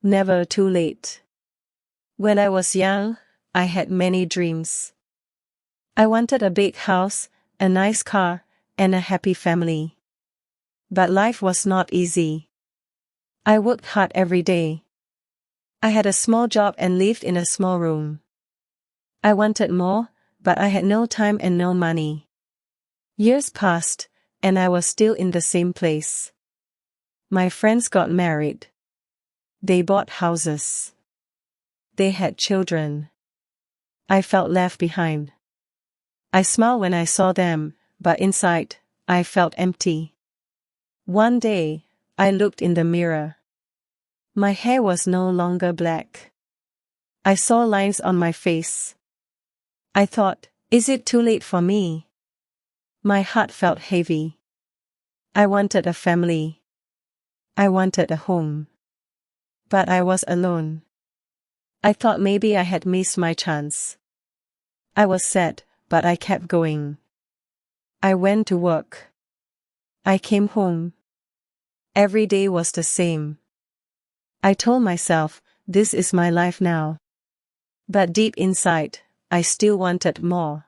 Never too late. When I was young, I had many dreams. I wanted a big house, a nice car, and a happy family. But life was not easy. I worked hard every day. I had a small job and lived in a small room. I wanted more, but I had no time and no money. Years passed, and I was still in the same place. My friends got married. They bought houses. They had children. I felt left behind. I smiled when I saw them, but inside, I felt empty. One day, I looked in the mirror. My hair was no longer black. I saw lines on my face. I thought, is it too late for me? My heart felt heavy. I wanted a family. I wanted a home. But I was alone. I thought maybe I had missed my chance. I was sad, but I kept going. I went to work. I came home. Every day was the same. I told myself, this is my life now. But deep inside, I still wanted more.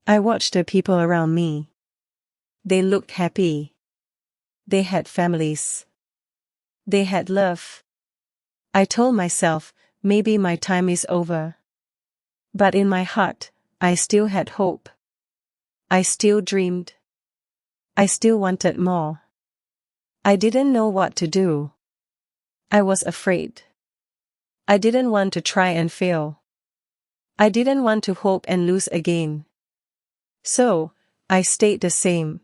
I watched the people around me. They looked happy. They had families. They had love. I told myself, maybe my time is over. But in my heart, I still had hope. I still dreamed. I still wanted more. I didn't know what to do. I was afraid. I didn't want to try and fail. I didn't want to hope and lose again. So, I stayed the same.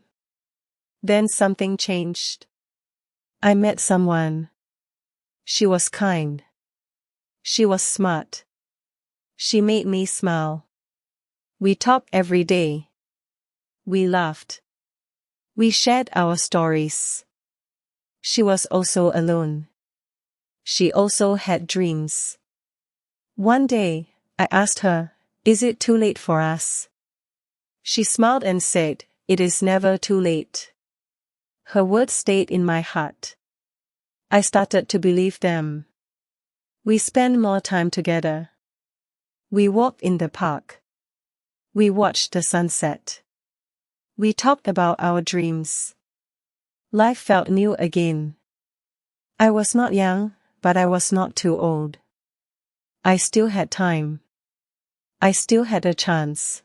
Then something changed. I met someone. She was kind. She was smart. She made me smile. We talked every day. We laughed. We shared our stories. She was also alone. She also had dreams. One day, I asked her, is it too late for us? She smiled and said, it is never too late. Her words stayed in my heart. I started to believe them. We spent more time together. We walked in the park. We watched the sunset. We talked about our dreams. Life felt new again. I was not young, but I was not too old. I still had time. I still had a chance.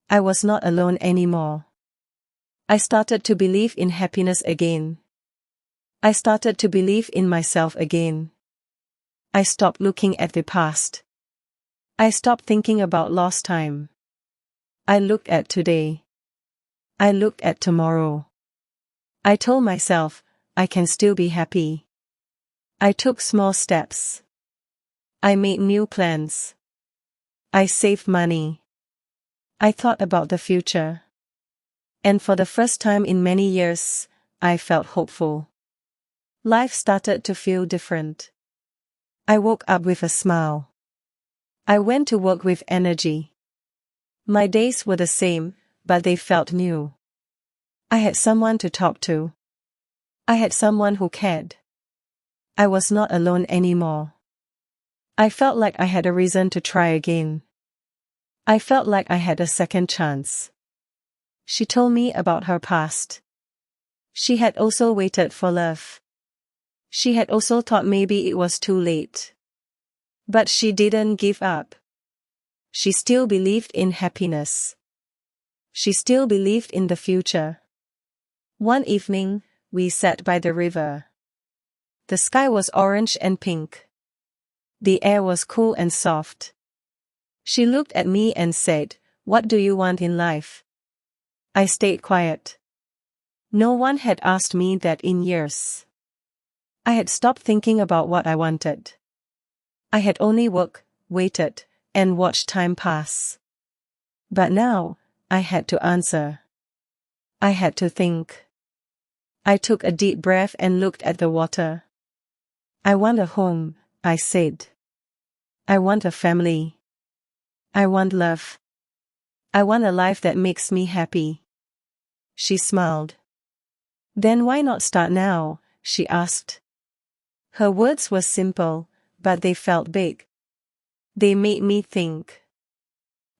I was not alone anymore. I started to believe in happiness again. I started to believe in myself again. I stopped looking at the past. I stopped thinking about lost time. I looked at today. I looked at tomorrow. I told myself, I can still be happy. I took small steps. I made new plans. I saved money. I thought about the future. And for the first time in many years, I felt hopeful. Life started to feel different. I woke up with a smile. I went to work with energy. My days were the same, but they felt new. I had someone to talk to. I had someone who cared. I was not alone anymore. I felt like I had a reason to try again. I felt like I had a second chance. She told me about her past. She had also waited for love. She had also thought maybe it was too late. But she didn't give up. She still believed in happiness. She still believed in the future. One evening, we sat by the river. The sky was orange and pink. The air was cool and soft. She looked at me and said, "What do you want in life?" I stayed quiet. No one had asked me that in years. I had stopped thinking about what I wanted. I had only worked, waited, and watched time pass. But now, I had to answer. I had to think. I took a deep breath and looked at the water. I want a home, I said. I want a family. I want love. I want a life that makes me happy. She smiled. Then why not start now? She asked. Her words were simple, but they felt big. They made me think.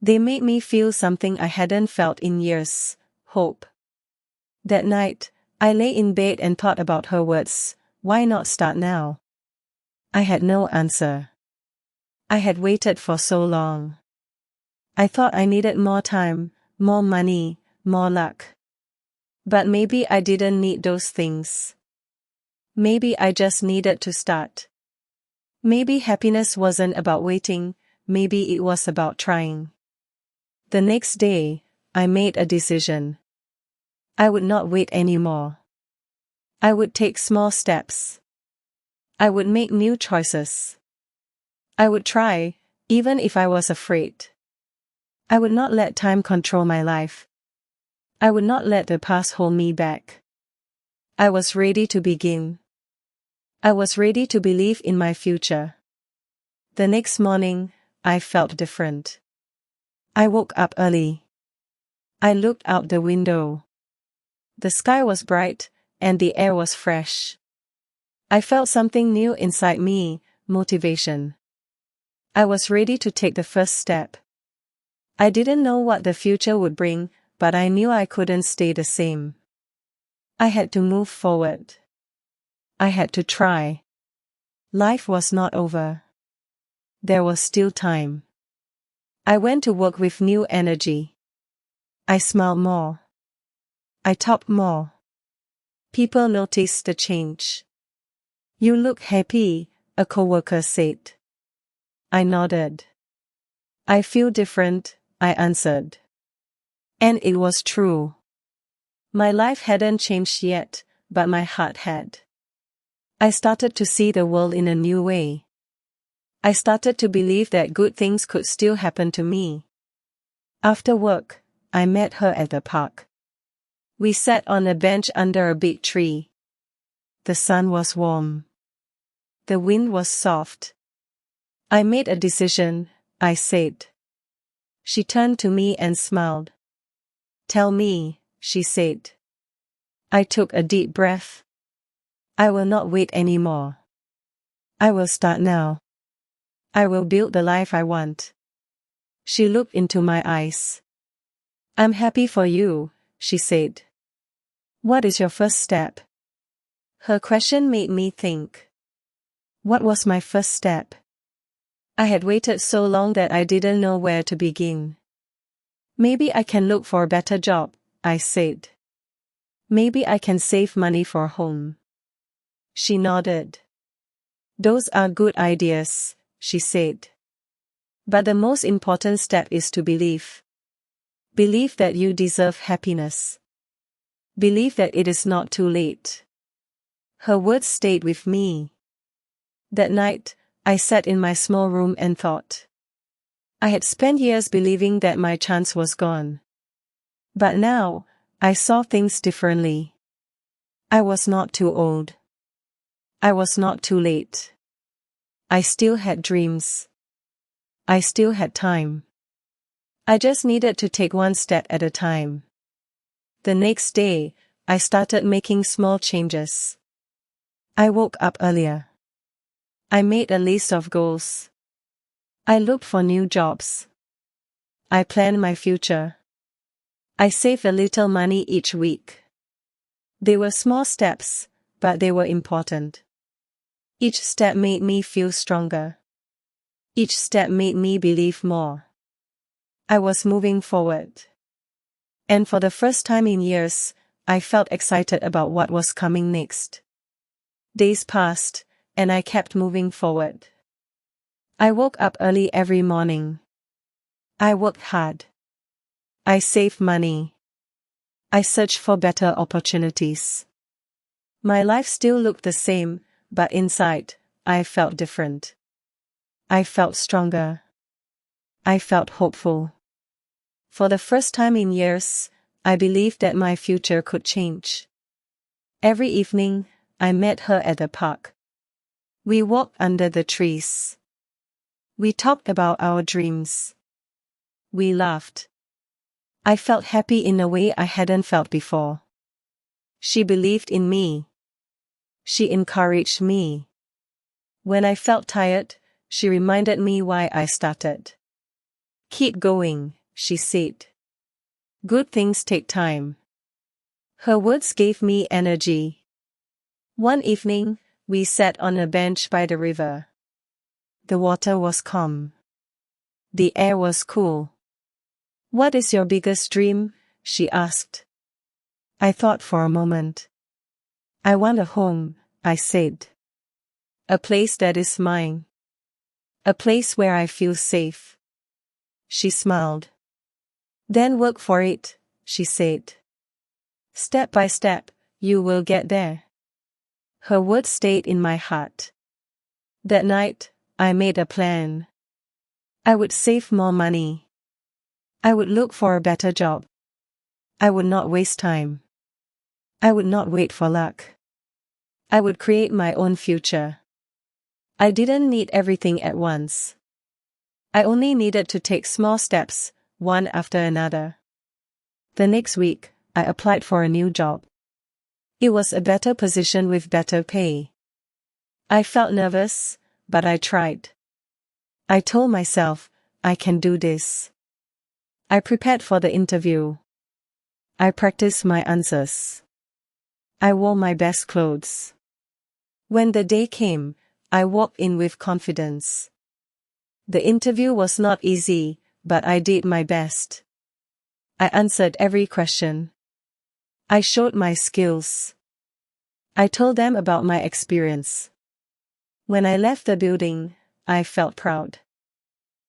They made me feel something I hadn't felt in years: hope. That night, I lay in bed and thought about her words. Why not start now? I had no answer. I had waited for so long. I thought I needed more time, more money, more luck. But maybe I didn't need those things. Maybe I just needed to start. Maybe happiness wasn't about waiting, maybe it was about trying. The next day, I made a decision. I would not wait anymore. I would take small steps. I would make new choices. I would try, even if I was afraid. I would not let time control my life. I would not let the past hold me back. I was ready to begin. I was ready to believe in my future. The next morning, I felt different. I woke up early. I looked out the window. The sky was bright, and the air was fresh. I felt something new inside me: motivation. I was ready to take the first step. I didn't know what the future would bring, but I knew I couldn't stay the same. I had to move forward. I had to try. Life was not over. There was still time. I went to work with new energy. I smiled more. I talked more. People noticed the change. "You look happy," a coworker said. I nodded. "I feel different," I answered. And it was true. My life hadn't changed yet, but my heart had. I started to see the world in a new way. I started to believe that good things could still happen to me. After work, I met her at the park. We sat on a bench under a big tree. The sun was warm. The wind was soft. "I made a decision," I said. She turned to me and smiled. "Tell me," she said. I took a deep breath. "I will not wait anymore. I will start now. I will build the life I want." She looked into my eyes. "I'm happy for you," she said. "What is your first step?" Her question made me think. What was my first step? I had waited so long that I didn't know where to begin. "Maybe I can look for a better job," I said. "Maybe I can save money for a home." She nodded. "Those are good ideas," she said. "But the most important step is to believe. Believe that you deserve happiness. Believe that it is not too late." Her words stayed with me. That night, I sat in my small room and thought. I had spent years believing that my chance was gone. But now, I saw things differently. I was not too old. I was not too late. I still had dreams. I still had time. I just needed to take one step at a time. The next day, I started making small changes. I woke up earlier. I made a list of goals. I looked for new jobs. I planned my future. I saved a little money each week. They were small steps, but they were important. Each step made me feel stronger. Each step made me believe more. I was moving forward. And for the first time in years, I felt excited about what was coming next. Days passed, and I kept moving forward. I woke up early every morning. I worked hard. I saved money. I searched for better opportunities. My life still looked the same, but inside, I felt different. I felt stronger. I felt hopeful. For the first time in years, I believed that my future could change. Every evening, I met her at the park. We walked under the trees. We talked about our dreams. We laughed. I felt happy in a way I hadn't felt before. She believed in me. She encouraged me. When I felt tired, she reminded me why I started. Keep going, she said. Good things take time. Her words gave me energy. One evening, we sat on a bench by the river. The water was calm. The air was cool. What is your biggest dream? She asked. I thought for a moment. I want a home, I said. A place that is mine. A place where I feel safe. She smiled. Then work for it, she said. Step by step, you will get there. Her words stayed in my heart. That night, I made a plan. I would save more money. I would look for a better job. I would not waste time. I would not wait for luck. I would create my own future. I didn't need everything at once. I only needed to take small steps, one after another. The next week, I applied for a new job. It was a better position with better pay. I felt nervous, but I tried. I told myself, I can do this. I prepared for the interview. I practiced my answers. I wore my best clothes. When the day came, I walked in with confidence. The interview was not easy, but I did my best. I answered every question. I showed my skills. I told them about my experience. When I left the building, I felt proud.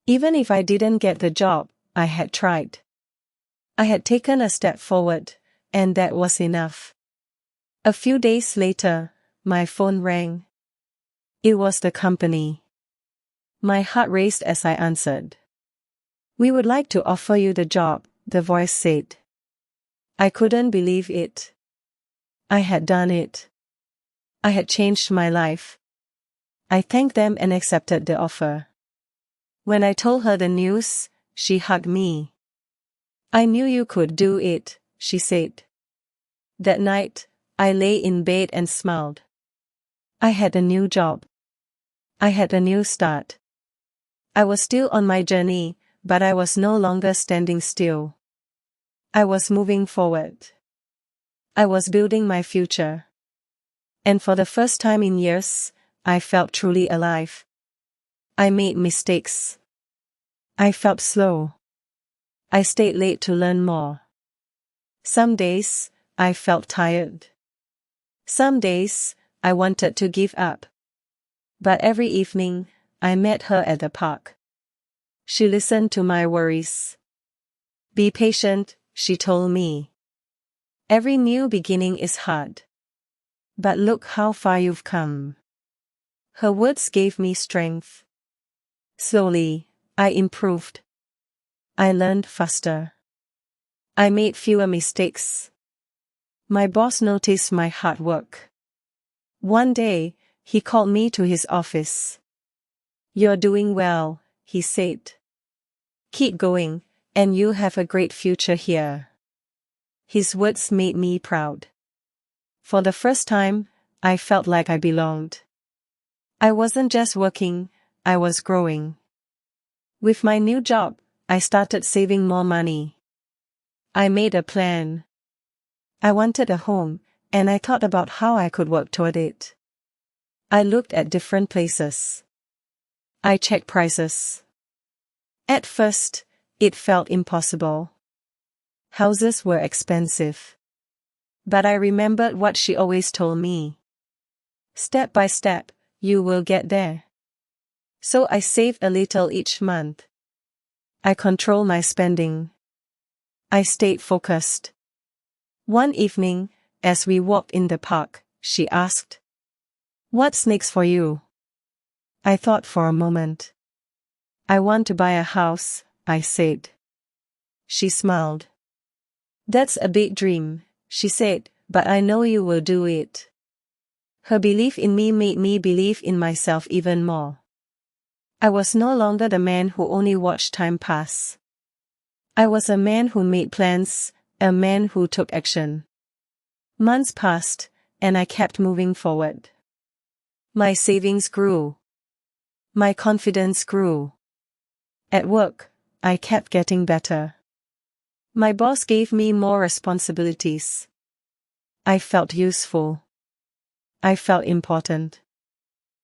Even if I didn't get the job, I had tried. I had taken a step forward, and that was enough. A few days later, my phone rang. It was the company. My heart raced as I answered. We would like to offer you the job, the voice said. I couldn't believe it. I had done it. I had changed my life. I thanked them and accepted the offer. When I told her the news, she hugged me. I knew you could do it, she said. That night, I lay in bed and smiled. I had a new job. I had a new start. I was still on my journey, but I was no longer standing still. I was moving forward. I was building my future. And for the first time in years, I felt truly alive. I made mistakes. I felt slow. I stayed late to learn more. Some days, I felt tired. Some days, I wanted to give up. But every evening, I met her at the park. She listened to my worries. Be patient, she told me. Every new beginning is hard. But look how far you've come. Her words gave me strength. Slowly, I improved. I learned faster. I made fewer mistakes. My boss noticed my hard work. One day, he called me to his office. You're doing well, he said. Keep going, and you'll have a great future here. His words made me proud. For the first time, I felt like I belonged. I wasn't just working, I was growing. With my new job, I started saving more money. I made a plan. I wanted a home, and I thought about how I could work toward it. I looked at different places. I checked prices. At first, it felt impossible. Houses were expensive. But I remembered what she always told me. Step by step, you will get there. So I saved a little each month. I controlled my spending. I stayed focused. One evening, as we walked in the park, she asked, "What's next for you?" I thought for a moment. "I want to buy a house," I said. She smiled. "That's a big dream," she said, "but I know you will do it." Her belief in me made me believe in myself even more. I was no longer the man who only watched time pass. I was a man who made plans, a man who took action. Months passed, and I kept moving forward. My savings grew. My confidence grew. At work, I kept getting better. My boss gave me more responsibilities. I felt useful. I felt important.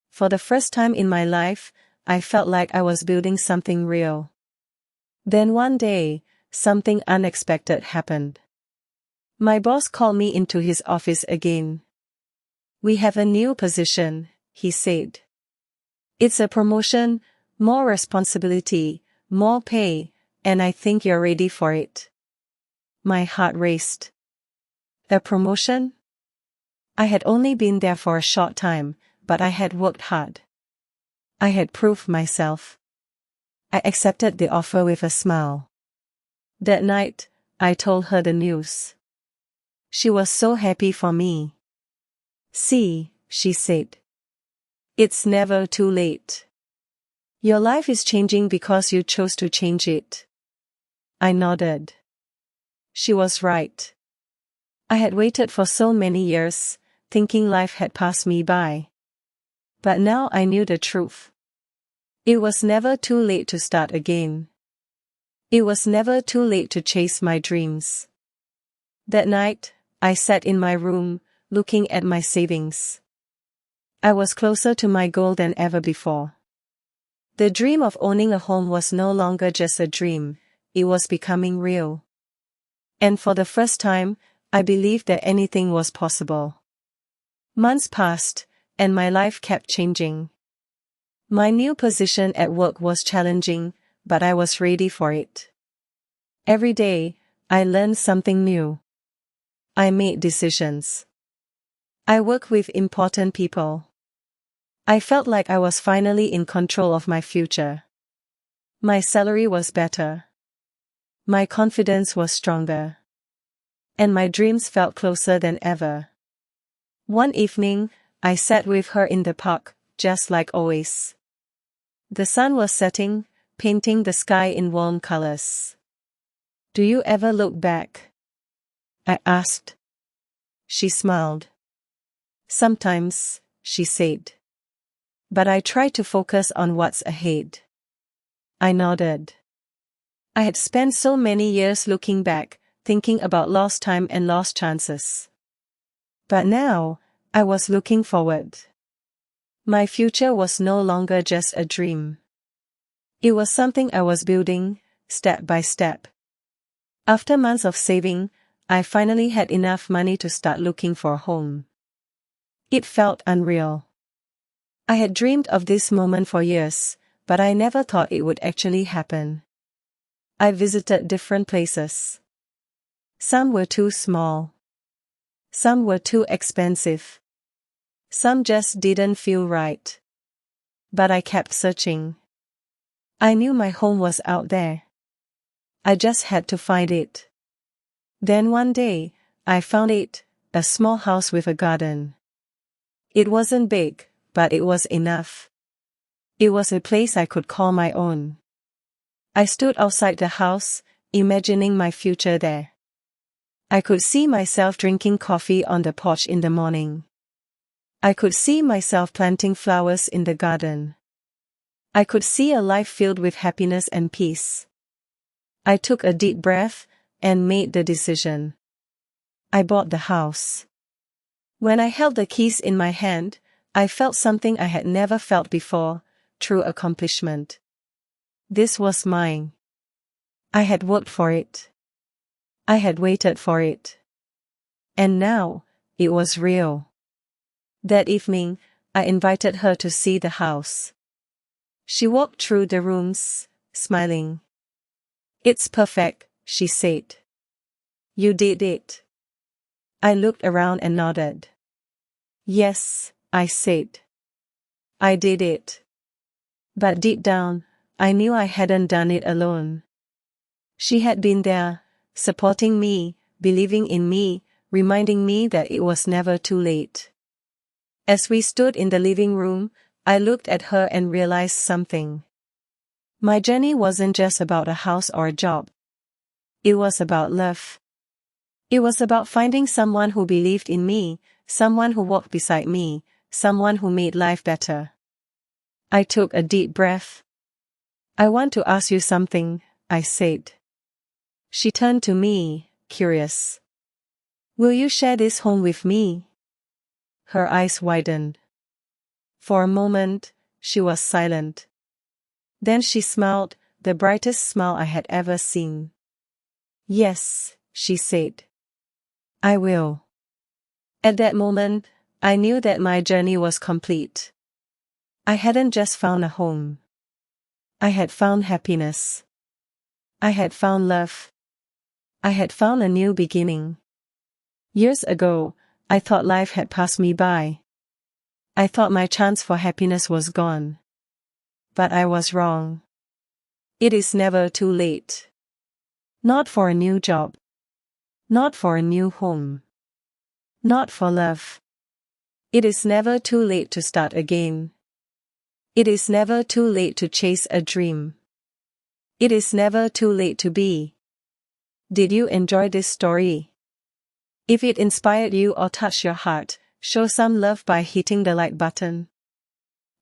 For the first time in my life, I felt like I was building something real. Then one day, something unexpected happened. My boss called me into his office again. "We have a new position," he said. "It's a promotion, more responsibility, more pay, and I think you're ready for it." My heart raced. A promotion? I had only been there for a short time, but I had worked hard. I had proved myself. I accepted the offer with a smile. That night, I told her the news. She was so happy for me. "See," she said. "It's never too late. Your life is changing because you chose to change it." I nodded. She was right. I had waited for so many years, thinking life had passed me by. But now I knew the truth. It was never too late to start again. It was never too late to chase my dreams. That night, I sat in my room, looking at my savings. I was closer to my goal than ever before. The dream of owning a home was no longer just a dream, it was becoming real. And for the first time, I believed that anything was possible. Months passed, and my life kept changing. My new position at work was challenging, but I was ready for it. Every day, I learned something new. I made decisions. I worked with important people. I felt like I was finally in control of my future. My salary was better. My confidence was stronger. And my dreams felt closer than ever. One evening, I sat with her in the park, just like always. The sun was setting, painting the sky in warm colors. "Do you ever look back?" I asked. She smiled. "Sometimes," she said. "But I try to focus on what's ahead." I nodded. I had spent so many years looking back, thinking about lost time and lost chances. But now, I was looking forward. My future was no longer just a dream. It was something I was building, step by step. After months of saving, I finally had enough money to start looking for a home. It felt unreal. I had dreamed of this moment for years, but I never thought it would actually happen. I visited different places. Some were too small. Some were too expensive. Some just didn't feel right. But I kept searching. I knew my home was out there. I just had to find it. Then one day, I found it, a small house with a garden. It wasn't big, but it was enough. It was a place I could call my own. I stood outside the house, imagining my future there. I could see myself drinking coffee on the porch in the morning. I could see myself planting flowers in the garden. I could see a life filled with happiness and peace. I took a deep breath and made the decision. I bought the house. When I held the keys in my hand, I felt something I had never felt before, true accomplishment. This was mine. I had worked for it. I had waited for it. And now, it was real. That evening, I invited her to see the house. She walked through the rooms, smiling. "It's perfect," she said. "You did it." I looked around and nodded. "Yes," I said. "I did it." But deep down, I knew I hadn't done it alone. She had been there, supporting me, believing in me, reminding me that it was never too late. As we stood in the living room, I looked at her and realized something. My journey wasn't just about a house or a job. It was about love. It was about finding someone who believed in me, someone who walked beside me, someone who made life better. I took a deep breath. I want to ask you something, I said. She turned to me, curious. Will you share this home with me? Her eyes widened. For a moment, she was silent. Then she smiled, the brightest smile I had ever seen. Yes, she said. I will. At that moment, I knew that my journey was complete. I hadn't just found a home. I had found happiness. I had found love. I had found a new beginning. Years ago, I thought life had passed me by. I thought my chance for happiness was gone. But I was wrong. It is never too late. Not for a new job. Not for a new home. Not for love. It is never too late to start again. It is never too late to chase a dream. It is never too late to be. Did you enjoy this story? If it inspired you or touched your heart, show some love by hitting the like button.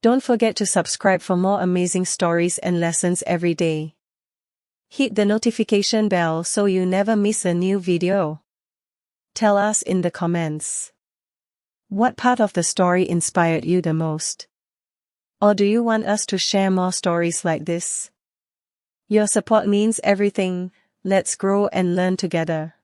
Don't forget to subscribe for more amazing stories and lessons every day. Hit the notification bell so you never miss a new video. Tell us in the comments. What part of the story inspired you the most? Or do you want us to share more stories like this? Your support means everything. Let's grow and learn together.